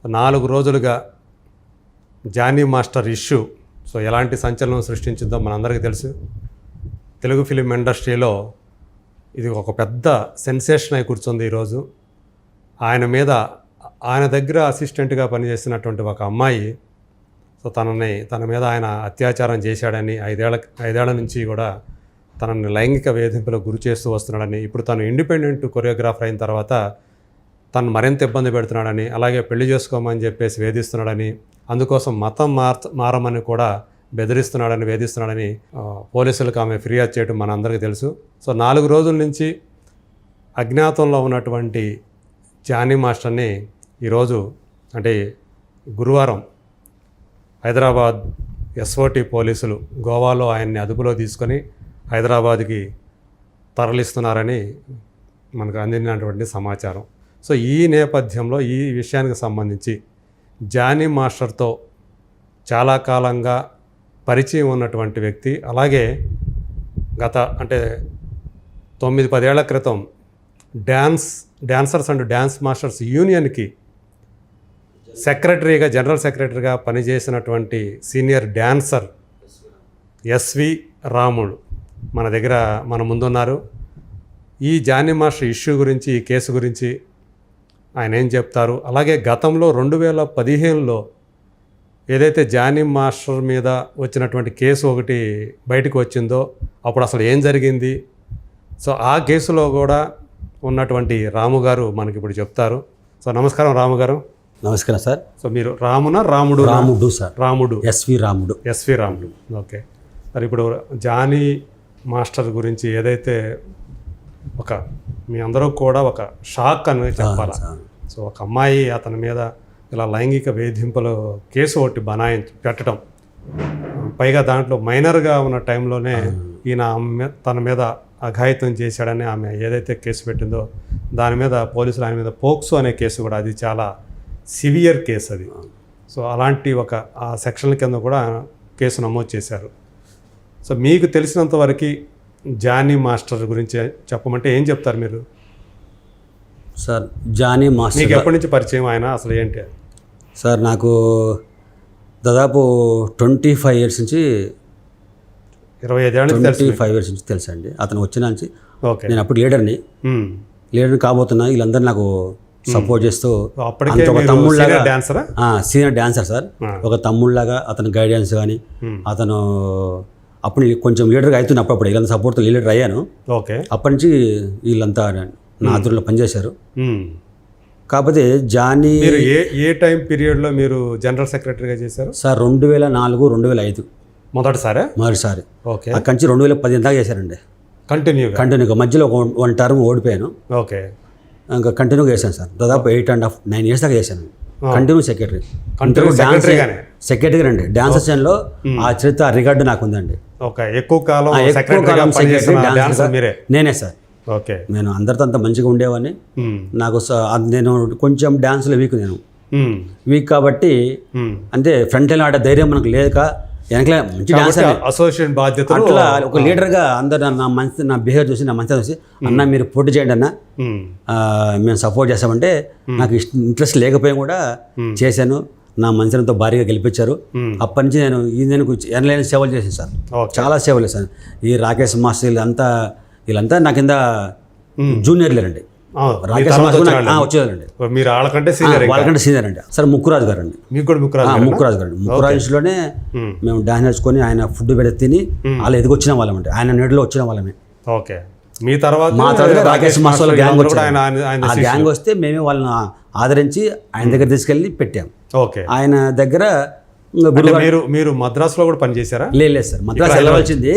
4 రోజులుగా Johnny master issue ఎలాంటి సంచలనం సృష్టించిందో మనందరికీ తెలుసు. తెలుగు ఫిలిం ఇండస్ట్రీలో ఇది ఒక పెద్ద సెన్సేషన్ అయి కూర్చుంది ఈరోజు. ఆయన దగ్గర అసిస్టెంట్గా పనిచేస్తున్నటువంటి ఒక అమ్మాయి తన మీద ఆయన అత్యాచారం చేశాడని 5 ఏళ్ల నుంచి కూడా తనని లైంగిక వేధింపులకు గురి చేస్తూ వస్తున్నాడని, ఇప్పుడు తను ఇండిపెండెంట్ కొరియోగ్రాఫర్ అయిన తర్వాత తను మరింత ఇబ్బంది పెడుతున్నాడని, అలాగే పెళ్లి చేసుకోమని చెప్పేసి వేధిస్తున్నాడని, అందుకోసం మతం మారమని కూడా బెదిరిస్తున్నాడని, వేధిస్తున్నాడని పోలీసులకు ఆమె ఫిర్యాదు చేయడం మనందరికీ తెలుసు. 4 రోజుల నుంచి అజ్ఞాతంలో ఉన్నటువంటి జానీ మాస్టర్ని ఈరోజు అంటే గురువారం హైదరాబాద్ ఎస్ఓటి పోలీసులు గోవాలో ఆయన్ని అదుపులో తీసుకొని హైదరాబాద్కి తరలిస్తున్నారని మనకు అందినటువంటి సమాచారం. ఈ నేపథ్యంలో ఈ విషయానికి సంబంధించి జానీ మాస్టర్తో చాలా కాలంగా పరిచయం ఉన్నటువంటి వ్యక్తి, అలాగే గత 9-10 ఏళ్ల క్రితం డాన్సర్స్ అండ్ డ్యాన్స్ మాస్టర్స్ యూనియన్కి జనరల్ సెక్రటరీగా పనిచేసినటువంటి సీనియర్ డాన్సర్ ఎస్వి రాముడు మన ముందున్నారు. ఈ జానీ మాస్టర్ ఇష్యూ గురించి, ఈ కేసు గురించి ఆయన ఏం చెప్తారు, అలాగే గతంలో 2015లో ఏదైతే జానీ మాస్టర్ మీద వచ్చినటువంటి కేసు ఒకటి బయటకు వచ్చిందో అప్పుడు అసలు ఏం జరిగింది, ఆ కేసులో కూడా ఉన్నటువంటి రాము గారు మనకి ఇప్పుడు చెప్తారు. నమస్కారం రాము గారు. నమస్కారం సార్. మీరు రాముడు సార్. రాముడు ఎస్వి రాముడు. Okay sir. ఇప్పుడు జానీ మాస్టర్ గురించి ఏదైతే మీ అందరూ కూడా ఒక షాక్ అని చెప్పాలి. ఒక అమ్మాయి అతని మీద ఇలా లైంగిక వేధింపుల కేసు ఒకటి పెట్టడం, పైగా దాంట్లో మైనర్గా ఉన్న టైంలోనే ఈయన తన మీద అఘాయిత్యం చేశాడని ఆమె ఏదైతే కేసు పెట్టిందో దాని మీద పోలీసులు ఆయన మీద పోక్సో అనే కేసు కూడా, అది చాలా సివియర్ కేసు అది. అలాంటి ఆ సెక్షన్ల కింద కూడా కేసు నమోదు చేశారు. మీకు తెలిసినంతవరకు జానీ మాస్టర్ గురించి చెప్పమంటే ఏం చెప్తారు మీరు? సార్, జానీ మాస్టర్ మీకు ఎప్పటి నుంచి పరిచయం, ఆయన అసలు ఏంటి? సార్, నాకు దాదాపు 25 ఇయర్స్ నుంచి 25 ఇయర్స్ నుంచి తెలుసు అండి. అతను వచ్చిన నుంచి నేను అప్పుడు లీడర్ని కాబోతున్నా. వీళ్ళందరూ నాకు సపోర్ట్ చేస్తూ సీనియర్ డాన్సర్ సార్. ఒక తమ్ముళ్ళలాగా అతని గైడెన్స్ కానీ, అతను అప్పుడు కొంచెం లీడర్గా అవుతుంది. అప్పుడప్పుడు వీళ్ళంతా సపోర్ట్తో లీడర్ అయ్యాను. అప్పటి నుంచి వీళ్ళంతా నా ఆధ్వర్యంలో పనిచేశారు. కాకపోతే జానీ ఏ టైం పీరియడ్లో మీరు జనరల్ సెక్రటరీగా చేశారు? సార్ 2004-2005 మొదటిసారి. అక్కడి నుంచి 2010 దాకా చేశారండి. కంటిన్యూగా మధ్యలో 1 టర్మ్ ఓడిపోయాను. ఇంకా కంటిన్యూగా చేశాను సార్. దాదాపు 8.5-9 ఇయర్స్ దాకా చేశాను కంటిన్యూ సెక్రటరీగా అండి. డాన్స్ సెషన్లో ఆ చరిత్ర రికార్డు నాకు ఉందండి. ఎక్కువ కాలం నేనే సార్. నేను అందరితో అంత మంచిగా ఉండేవాడిని. నాకు నేను కొంచెం డాన్స్లో వీక్ కాబట్టి అంటే ఫ్రంట్ లైన్ ఆడే ధైర్యం మనకు లేక వెనకలే మంచి డాన్స్ అసోసియేషన్ బాధ్యత అట్లా ఒక లీడర్గా అందరు నా బిహేవియర్ చూసి, నా మంచిగా చూసి, అన్న మీరు పోటీ చేయండి అన్న, మేము సపోర్ట్ చేస్తామంటే నాకు ఇంట్రెస్ట్ లేకపోయినా కూడా చేశాను. నా మంచితో భారీగా గెలిపించారు. అప్పటి నుంచి నేను ఎనలేని సేవలు చేశాను సార్. చాలా సేవలు చేశాను. ఈ రాకేష్ మాస్టర్ వీళ్ళంతా నా కింద జూనియర్ లేరండి. రాకేష్ మాస్టర్ వచ్చేదండి. మీరు వాళ్ళకంటే సీనియర్ అండి. సార్ ముక్కురాజు గారు అండి. ముక్కురాజులోనే మేము డాన్స్ నేర్చుకొని ఆయన ఫుడ్ పెడితే తిని అలా ఎదిగొచ్చిన వాళ్ళం అండి. ఆయన నీడలో వచ్చిన వాళ్ళమే. మా తర్వాత రాకేష్ మాస్టర్ గ్యాంగ్ ఆ గ్యాంగ్ వస్తే మేమే వాళ్ళని ఆదరించి ఆయన దగ్గర తీసుకెళ్ళి పెట్టాం. ఆయన దగ్గర మీరు మద్రాసులో కూడా పనిచేశారా? లేదు సార్, మద్రాసు వెళ్ళవలసింది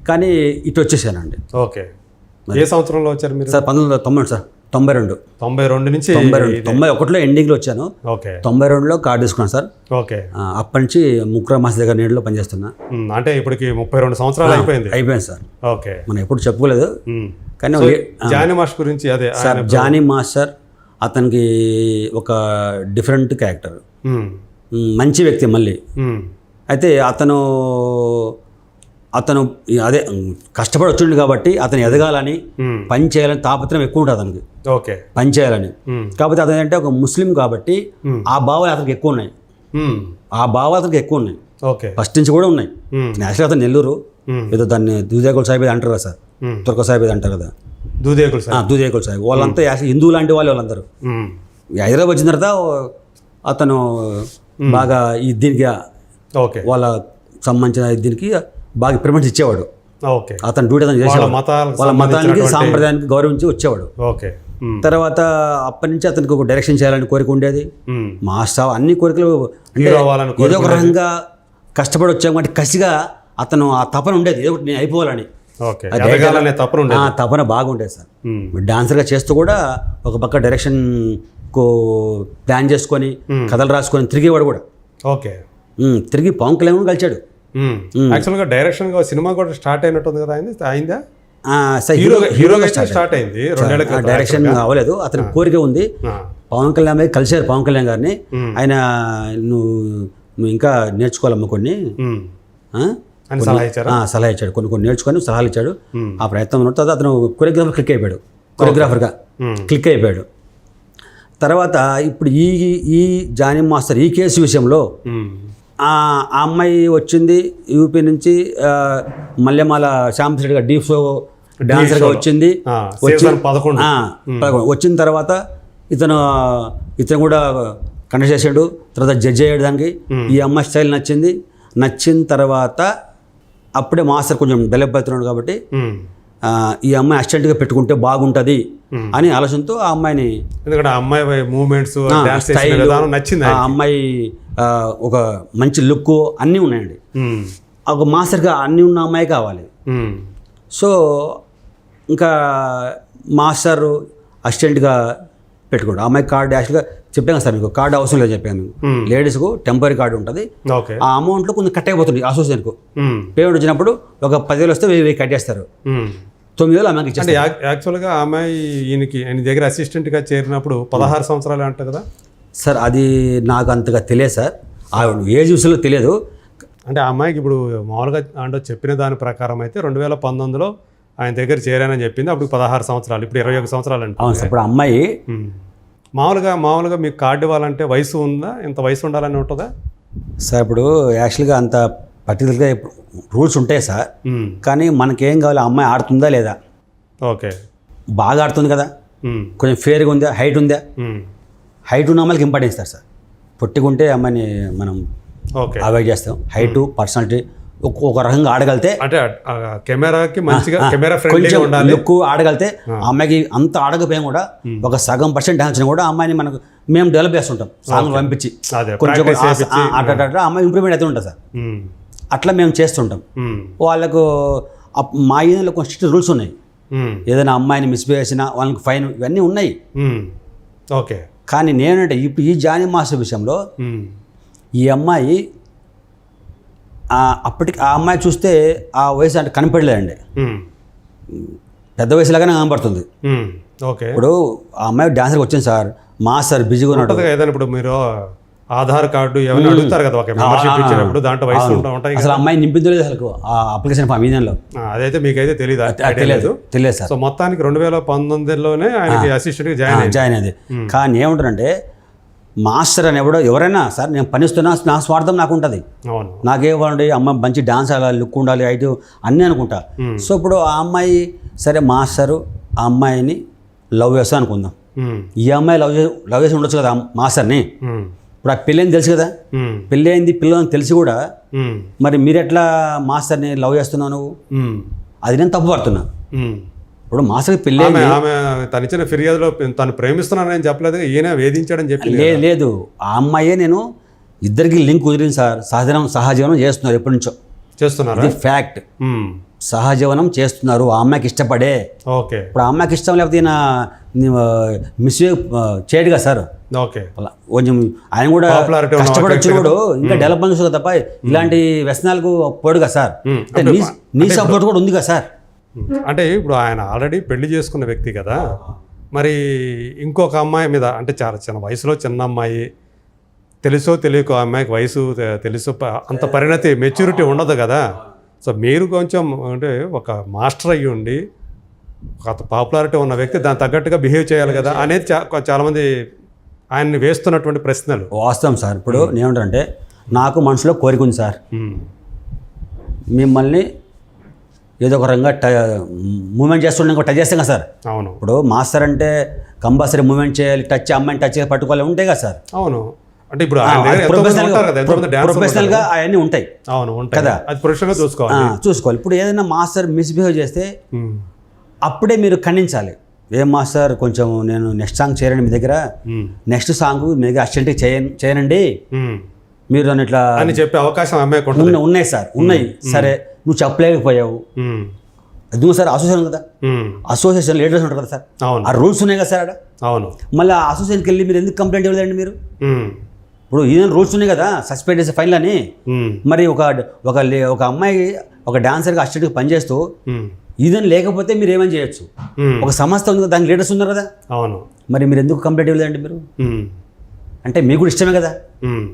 కానీ ఇటు వచ్చేసానండి. ఏ సంవత్సరంలో వచ్చారు మీరు? Sir 1990 sir. 92 నుంచి 91లో ఎండింగ్లో వచ్చాను. 92లో కార్డు తీసుకున్నాను సార్. అప్పటి నుంచి ముక్కురా మాస్టర్ దగ్గర నీడలో పనిచేస్తున్నా. అంటే ఇప్పటికి 32 సంవత్సరాలు అయిపోయింది సార్. మనం ఎప్పుడు చెప్పుకోలేదు. కానీ జానీ మాస్టర్ గురించి అదే సార్, జానీ మాస్టర్ అతనికి ఒక డిఫరెంట్ క్యారెక్టర్, మంచి వ్యక్తి మళ్ళీ. అయితే అతను అతను అదే కష్టపడి వచ్చిండు కాబట్టి అతను ఎదగాలని పని చేయాలని తాపత్రయం ఎక్కువ ఉంటుంది అతనికి, ఓకే. పని చేయాలని. కాకపోతే అతను అంటే ఒక ముస్లిం కాబట్టి ఆ భావాలు అతనికి ఎక్కువ ఉన్నాయి, ఆ భావాలు అతనికి ఎక్కువ ఉన్నాయి, ఓకే. ఫస్ట్ నుంచి కూడా ఉన్నాయి. యాక్చువల్గా అతను నెల్లూరు, ఏదో దాన్ని దూదేకుల సాహిబ్ అంటారు కదా సార్, తుర్క సాహిబ్ అంటారు కదా, దూదేకుల సాహిబ్. వాళ్ళంతా హిందూ లాంటి వాళ్ళందరూ. హైదరాబాద్ వచ్చిన తర్వాత అతను బాగా దీనికి వాళ్ళ సంబంధించిన దీనికి బాగా ప్రిఫరెన్స్ ఇచ్చేవాడు. అతను డ్యూటీ అతను చేసేవాడు, వాళ్ళ మతానికి సాంప్రదాయానికి గౌరవించి వచ్చేవాడు. తర్వాత అప్పటి నుంచి అతనికి ఒక డైరెక్షన్ చేయాలని కోరిక ఉండేది. మాస్టర్ అన్ని కోరికలు ఏదో ఒక రకంగా కష్టపడి వచ్చాం కాబట్టి కసిగా అతను ఆ తపన ఉండేది, ఏదో ఒకటి నేను అయిపోవాలని తపన బాగుండేది సార్. డాన్సర్గా చేస్తూ కూడా ఒక పక్క డైరెక్షన్ ప్లాన్ చేసుకొని కథలు రాసుకొని తిరిగేవాడు కూడా. తిరిగి పవన్ కళ్యాణ్ కలిచాడు. యాక్చువల్గా డైరెక్షన్ సినిమా కూడా స్టార్ట్ అయినట్టుంది కదా, అయిందా? హీరోగా స్టార్ట్ అయింది, డైరెక్షన్ అవ్వలేదు. అతని కోరిక ఉంది. పవన్ కళ్యాణ్ కలిశారు పవన్ కళ్యాణ్ గారిని. ఆయన నువ్వు ఇంకా నేర్చుకోవాలమ్మా కొన్ని సలహా ఇచ్చాడు, కొన్ని నేర్చుకొని సలహాలు ఇచ్చాడు. ఆ ప్రయత్నం ఉన్న తర్వాత అతను కొరియోగ్రాఫర్గా క్లిక్ అయిపోయాడు. తర్వాత ఇప్పుడు ఈ జానీ మాస్టర్ ఈ కేసు విషయంలో ఆ అమ్మాయి వచ్చింది యూపీ నుంచి, మల్లెమాల శ్యామశెట్టి గారు డీప్ షో డాన్సర్గా వచ్చింది. వచ్చిన తర్వాత ఇతను కూడా కండక్ట్ చేసాడు, తర్వాత జడ్జ్ అయ్యాడు దానికి. ఈ అమ్మాయి స్టైల్ నచ్చిన తర్వాత అప్పుడే మాస్టర్ కొంచెం డెవలప్ అవుతున్నాడు కాబట్టి ఈ అమ్మాయి అసిస్టెంట్గా పెట్టుకుంటే బాగుంటుంది అని ఆలోచనతో ఆ అమ్మాయిని, ఎందుకంటే ఆ అమ్మాయి మూమెంట్స్ నచ్చింది, ఆ అమ్మాయి ఒక మంచి లుక్ అన్నీ ఉన్నాయండి. ఒక మాస్టర్గా అన్నీ ఉన్న అమ్మాయి కావాలి. సో ఇంకా మాస్టర్ అసిస్టెంట్గా పెట్టుకోండి. ఆ అమ్మాయి కార్డు యాక్చువల్గా చెప్పాను సార్ మీకు, కార్డు అవసరం లేదు చెప్పాను. లేడీస్కు టెంపరీ కార్డు ఉంటుంది. ఆ అమౌంట్లో కొంచెం కట్ అయిపోతుంది అసోసియేషన్కు. పేమెంట్ వచ్చినప్పుడు ఒక 10,000 వస్తే 1,000 కట్ చేస్తారు. 9,000 అమ్మాయికి ఇచ్చేస్తారు. యాక్చువల్గా ఆ అమ్మాయి ఈయన దగ్గర అసిస్టెంట్గా చేరినప్పుడు 16 సంవత్సరాలు అంట కదా సార్? అది నాకు అంతగా తెలియదు సార్, ఆ ఏజ్ విషయంలో తెలియదు. అంటే ఆ అమ్మాయికి ఇప్పుడు మామూలుగా అంటే చెప్పిన దాని ప్రకారం అయితే 2019లో ఆయన దగ్గర చేరానని చెప్పింది. అప్పుడు 16 సంవత్సరాలు, ఇప్పుడు 21 సంవత్సరాలు అంటే. అవును సార్. ఇప్పుడు అమ్మాయి మామూలుగా మీకు కార్డు ఇవ్వాలంటే వయసు ఉందా, ఇంత వయసు ఉండాలని ఉంటుందా సార్? ఇప్పుడు యాక్చువల్గా అంత పర్టికులర్గా రూల్స్ ఉంటాయి సార్, కానీ మనకేం కావాలి, అమ్మాయి ఆడుతుందా లేదా? ఓకే, బాగా ఆడుతుంది కదా, కొంచెం ఫేర్గా ఉందా, హైట్ ఉందా? హైట్ ఉన్న అమ్మాయికి ఇంపార్టెన్స్ ఇస్తారు సార్. పొట్టిగా ఉంటే అమ్మాయిని మనం అవాయిడ్ చేస్తాం. హైటు, పర్సనాలిటీ, ఒక రకంగా ఆడగలితే, అంటే కెమెరాకి మంచిగా కెమెరా ఫ్రెండ్లీగా ఉండాలి, లుక్ ఆడగలితే. ఆ అమ్మాయికి అంత ఆడకపోయాం కూడా ఒక సగం % డాన్స్ కూడా అమ్మాయిని మనకు మేము డెవలప్ చేస్తుంటాం. సాంగ్ పంపించి కొంచెం అట్లా అమ్మాయి ఇంప్రూవ్మెంట్ అయితే ఉంటుంది సార్. అట్లా మేము చేస్తుంటాం. వాళ్ళకు మా ఏరియాలో కొన్ని స్ట్రిక్ట్ రూల్స్ ఉన్నాయి. ఏదైనా అమ్మాయిని మిస్బిహేవ్ చేసినా వాళ్ళకి ఫైన్, ఇవన్నీ ఉన్నాయి. ఓకే, కానీ నేనంటే ఇప్పుడు ఈ జానీ మాస్టర్ విషయంలో ఈ అమ్మాయి అప్పటికి ఆ అమ్మాయి చూస్తే ఆ వయసు అంటే కనపడలేదండి, పెద్ద వయసులాగానే కనపడుతుంది. ఇప్పుడు ఆ అమ్మాయి డాన్సర్కి వచ్చింది సార్, మాస్టర్ బిజీగా ఉన్నాడు. ఇప్పుడు మీరు ఆధార్ కార్డు ఏమైనా అడుగుతారు కదా ఒక మెంబర్షిప్ ఇచ్చినప్పుడు, దాంట్లో వయసు ఉంటాయి. అసలు అమ్మాయి నింపిందో లేదు అసలు ఆ అప్లికేషన్ ఫామ్ ఈయనలో. అదైతే మీకైతే తెలియదు సార్. సో మొత్తానికి 2019లోనే ఆయనకి అసిస్టెంట్గా జాయిన్ అయింది. కానీ ఏముంటారంటే మాస్టర్ అనేవాడు ఎవరైనా సార్, నేను పనిస్తున్నా, నా స్వార్థం నాకు ఉంటుంది. నాకేమండి అమ్మాయి మంచి డాన్స్ ఆడాలి, లుక్ ఉండాలి, హైట్ అన్నీ అనుకుంటా. సో ఇప్పుడు ఆ అమ్మాయి సరే మాస్టరు ఆ అమ్మాయిని లవ్ చేస్తా అనుకుందాం. ఈ అమ్మాయి లవ్ చేసి ఉండొచ్చు కదా మాస్టర్ని. ఇప్పుడు ఆ పెళ్ళని తెలుసు కదా, పెళ్ళి అయింది పిల్లని తెలిసి కూడా మరి మీరు ఎట్లా మాస్టర్ని లవ్ చేస్తున్నావు నువ్వు? అది నేను తప్పు పడుతున్నా. ఇప్పుడు మాస్టర్కి పెళ్ళి తను ఇచ్చిన ఫిర్యాదులో తను ప్రేమిస్తున్నానని చెప్పలేదు, ఈయన వేధించాడని చెప్పి. లేదు, ఆ అమ్మాయే నేను ఇద్దరికి లింక్ కుదిరింది సార్. సహజీవనం చేస్తున్నారు, ఎప్పటి నుంచో చేస్తున్నారు, ఇది ఫ్యాక్ట్. సహజీవనం చేస్తున్నారు ఆ అమ్మాయికి ఇష్టపడే. ఓకే, ఇప్పుడు ఆ అమ్మాయికి ఇష్టం లేకపోతే ఈయన మిస్బిహేవ్ చేయడుగా సార్. ఓకే, కొంచెం ఆయన కూడా కష్టపడి వచ్చినప్పుడు ఇంకా డెవలప్మెంట్ చూస్తుంది తప్ప ఇలాంటి వ్యసనాలకు పోడుగా సార్. నీ సపోర్ట్ కూడా ఉంది కదా సార్. అంటే ఇప్పుడు ఆయన ఆల్రెడీ పెళ్లి చేసుకున్న వ్యక్తి కదా, మరి ఇంకొక అమ్మాయి మీద అంటే చాలా చిన్న వయసులో చిన్న అమ్మాయి, తెలుసో తెలియకో అమ్మాయికి వయసు తెలుసు, అంత పరిణతి మెచ్యూరిటీ ఉండదు కదా. సో మీరు కొంచెం అంటే ఒక మాస్టర్ అయ్యి ఉండి ఒక పాపులారిటీ ఉన్న వ్యక్తి దాని తగ్గట్టుగా బిహేవ్ చేయాలి కదా అనేది చాలామంది ఆయన్ని వేస్తున్నటువంటి ప్రశ్నలు. వాస్తవం సార్. ఇప్పుడు నేనేమంటానంటే నాకు మనసులో కోరిక ఉంది సార్, ఉమ్, మిమ్మల్ని ఏదో ఒక రంగా మూమెంట్ చేస్తుండే టచ్ చేస్తాం కదా సార్. అవును ఇప్పుడు మాస్టర్ అంటే కంపల్సరీ మూమెంట్ చేయాలి, టచ్ అమ్మాయిని టచ్ చేయాలి, పట్టుకోవాలి ఉంటాయి కదా సార్. అవును. అంటే ఇప్పుడు ఆయన దగ్గర ఎంతోమంది ఉంటారు కదా, ఎంతోమంది డాన్సర్లు ప్రొఫెషనల్గా అవన్నీ ఉంటాయి. అవును ఉంటాయి కదా. అది ప్రొఫెషనల్గా చూసుకోవాలి. చూసుకోవాలి. ఇప్పుడు ఏదైనా మాస్టర్ మిస్బిహేవ్ చేస్తే ఉమ్, అప్పుడే మీరు ఖండించాలి. ఏం మాస్టర్ కొంచెం నేను నెక్స్ట్ సాంగ్ చేయరండి మీ దగ్గర, ఉమ్, నెక్స్ట్ సాంగ్ మీ దగ్గర అసిస్టెంట్కి చేయనండి, ఉమ్ మీరు నన్ను ఇట్లా అని చెప్పే అవకాశం అమ్మాయికి ఉంటుంది. ఉన్నాయి సార్, ఉన్నాయి. సరే నువ్వు చెప్పలేకపోయావు, ఉమ్, అది సార్ అసోసియేషన్ కదా, ఉమ్, అసోసియేషన్ లీడర్స్ ఉంటారు కదా సార్, అవును ఆ రూల్స్ ఉన్నాయి కదా సార్ ఆడ. అవును. మళ్ళీ ఆ అసోసియేషన్కి వెళ్ళి మీరు ఎందుకు కంప్లైంట్ ఇవ్వలేదండి మీరు? ఉమ్, ఇప్పుడు ఈయన రూల్స్ ఉన్నాయి కదా, సస్పెండ్ చేసే ఫైన్లు అని. ఉమ్, మరి ఒక అమ్మాయి ఒక డాన్సర్గా అసిస్టెంట్గా పనిచేస్తూ ఉమ్, ఈయన లేకపోతే మీరు ఏమని చేయొచ్చు? ఉమ్, ఒక సంస్థ ఉంది కదా, దానికి లీడర్స్ ఉన్నారు కదా, అవును. మరి మీరు ఎందుకు కంప్లైంట్ ఇవ్వలేదండి మీరు? ఉమ్, అంటే మీకు కూడా ఇష్టమే కదా. ఉమ్,